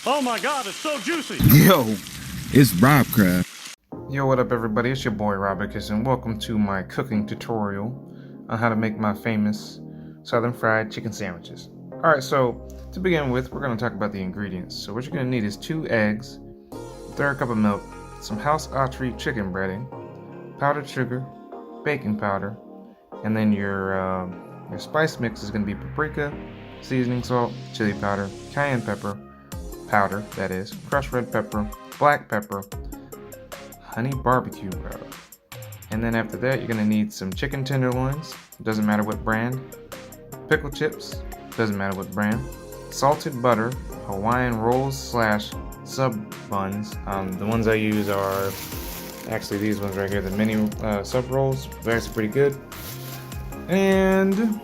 Oh my god, it's so juicy! Yo, it's Robcraft. Yo, what up everybody, it's your boy Robacus and welcome to my cooking tutorial on how to make my famous southern fried chicken sandwiches. Alright, so to begin with, we're going to talk about the ingredients. So what you're going to need is 2 eggs, a third cup of milk, some house Autry chicken breading, powdered sugar, baking powder, and then your spice mix is going to be paprika, seasoning salt, chili powder, cayenne pepper, powder that is, crushed red pepper, black pepper, honey barbecue rub. And then after that, you're gonna need some chicken tenderloins, doesn't matter what brand, pickle chips, doesn't matter what brand, salted butter, Hawaiian rolls slash sub buns. The ones I use are actually these ones right here, the mini sub rolls. They're actually pretty good. And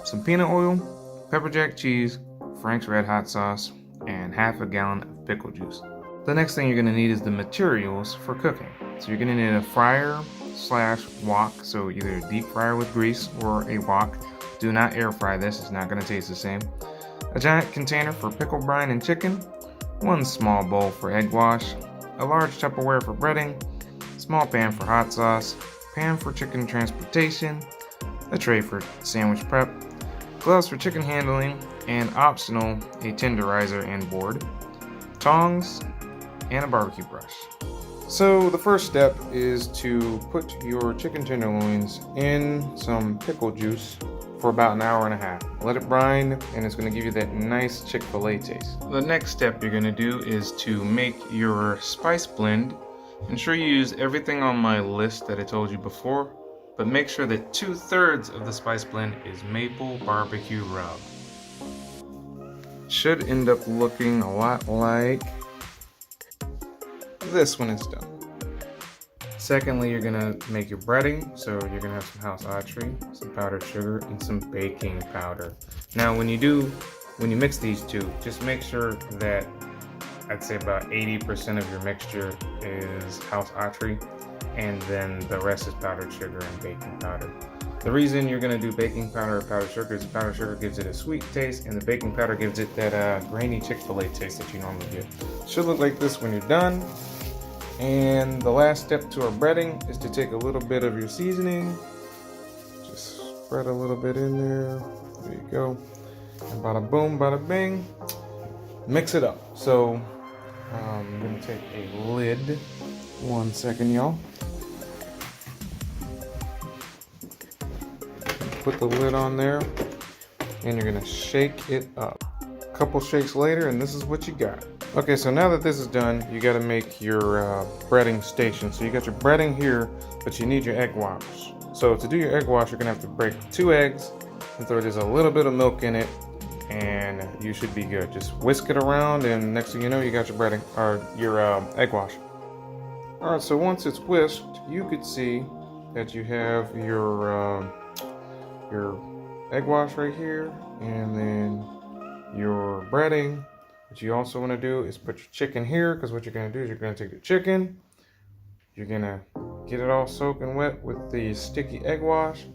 some peanut oil, pepper jack cheese, Frank's red hot sauce, and half a gallon of pickle juice. The next thing you're going to need is the materials for cooking. So you're going to need a fryer slash wok, so either a deep fryer with grease or a wok. Do not air fry this, it's not going to taste the same. A giant container for pickle brine and chicken, 1 small bowl for egg wash, a large Tupperware for breading, small pan for hot sauce, pan for chicken transportation, a tray for sandwich prep, gloves for chicken handling, and optional, a tenderizer and board, tongs, and a barbecue brush. So the first step is to put your chicken tenderloins in some pickle juice for about 1.5 hours. Let it brine and it's going to give you that nice Chick-fil-A taste. The next step you're going to do is to make your spice blend. Ensure you use everything on my list that I told you before, but make sure that 2/3 of the spice blend is maple barbecue rub. Should end up looking a lot like this when it's done. Secondly, you're gonna make your breading, so you're gonna have some house Autry, some powdered sugar, and some baking powder. Now when you mix these two, just make sure that I'd say about 80% of your mixture is house Autry, and then the rest is powdered sugar and baking powder. The reason you're going to do baking powder or powdered sugar is the powdered sugar gives it a sweet taste and the baking powder gives it that grainy Chick-fil-A taste that you normally get. It should look like this when you're done. And the last step to our breading is to take a little bit of your seasoning, just spread a little bit in there. There you go. And bada boom, bada bing. Mix it up. So I'm going to take a lid. 1 second, y'all. Put the lid on there and you're gonna shake it up. A couple shakes later and this is what you got. Okay, so now that this is done, you gotta make your breading station. So you got your breading here, but you need your egg wash. So to do your egg wash, you're gonna have to break 2 eggs and throw just a little bit of milk in it and you should be good. Just whisk it around and next thing you know, you got your breading, or your egg wash. Alright, so once it's whisked, you could see that you have your egg wash right here, and then your breading. What you also want to do is put your chicken here, because what you're going to do is you're going to take the chicken, you're going to get it all soaking wet with the sticky egg wash,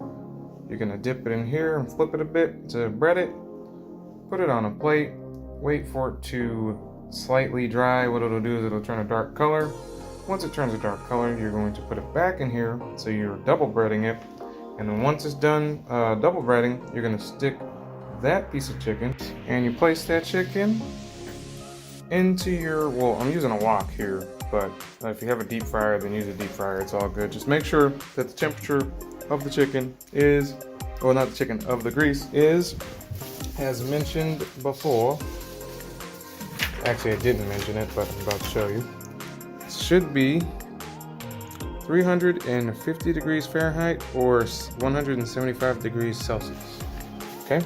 you're going to dip it in here and flip it a bit to bread it, put it on a plate, wait for it to slightly dry. What it'll do is it'll turn a dark color. Once it turns a dark color, you're going to put it back in here, so you're double breading it. And then once it's done double breading, you're gonna stick that piece of chicken and you place that chicken into your, well, I'm using a wok here, but if you have a deep fryer, then use a deep fryer, it's all good. Just make sure that the temperature of the chicken is, or not the chicken, of the grease is, as mentioned before. Actually, I didn't mention it, but I'm about to show you. It should be 350 degrees Fahrenheit or 175 degrees Celsius. Okay?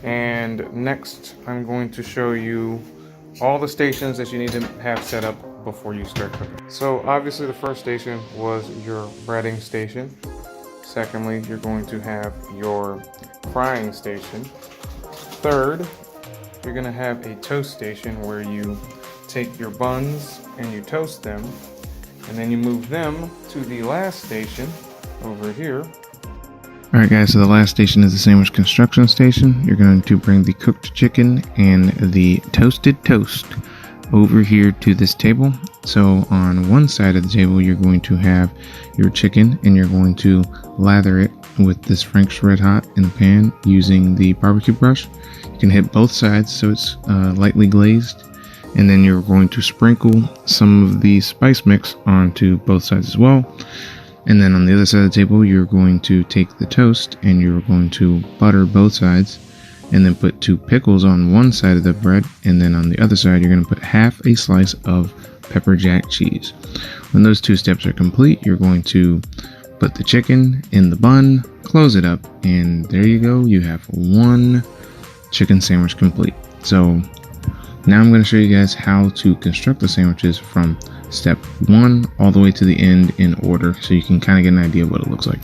And next, I'm going to show you all the stations that you need to have set up before you start cooking. So obviously the first station was your breading station. Secondly, you're going to have your frying station. Third, you're going to have a toast station where you take your buns and you toast them, and then you move them to the last station over here Alright guys, so the last station is the sandwich construction station. You're going to bring the cooked chicken and the toasted toast over here to this table. So on one side of the table, you're going to have your chicken and you're going to lather it with this Frank's Red Hot in the pan using the BBQ brush. You can hit both sides so it's lightly glazed, and then you're going to sprinkle some of the spice mix onto both sides as well. And then on the other side of the table, you're going to take the toast and you're going to butter both sides, and then put 2 pickles on one side of the bread, and then on the other side you're going to put half a slice of pepper jack cheese. When those 2 steps are complete, you're going to put the chicken in the bun, close it up, and there you go. You have one chicken sandwich complete. So now I'm going to show you guys how to construct the sandwiches from step 1 all the way to the end in order, so you can kind of get an idea of what it looks like.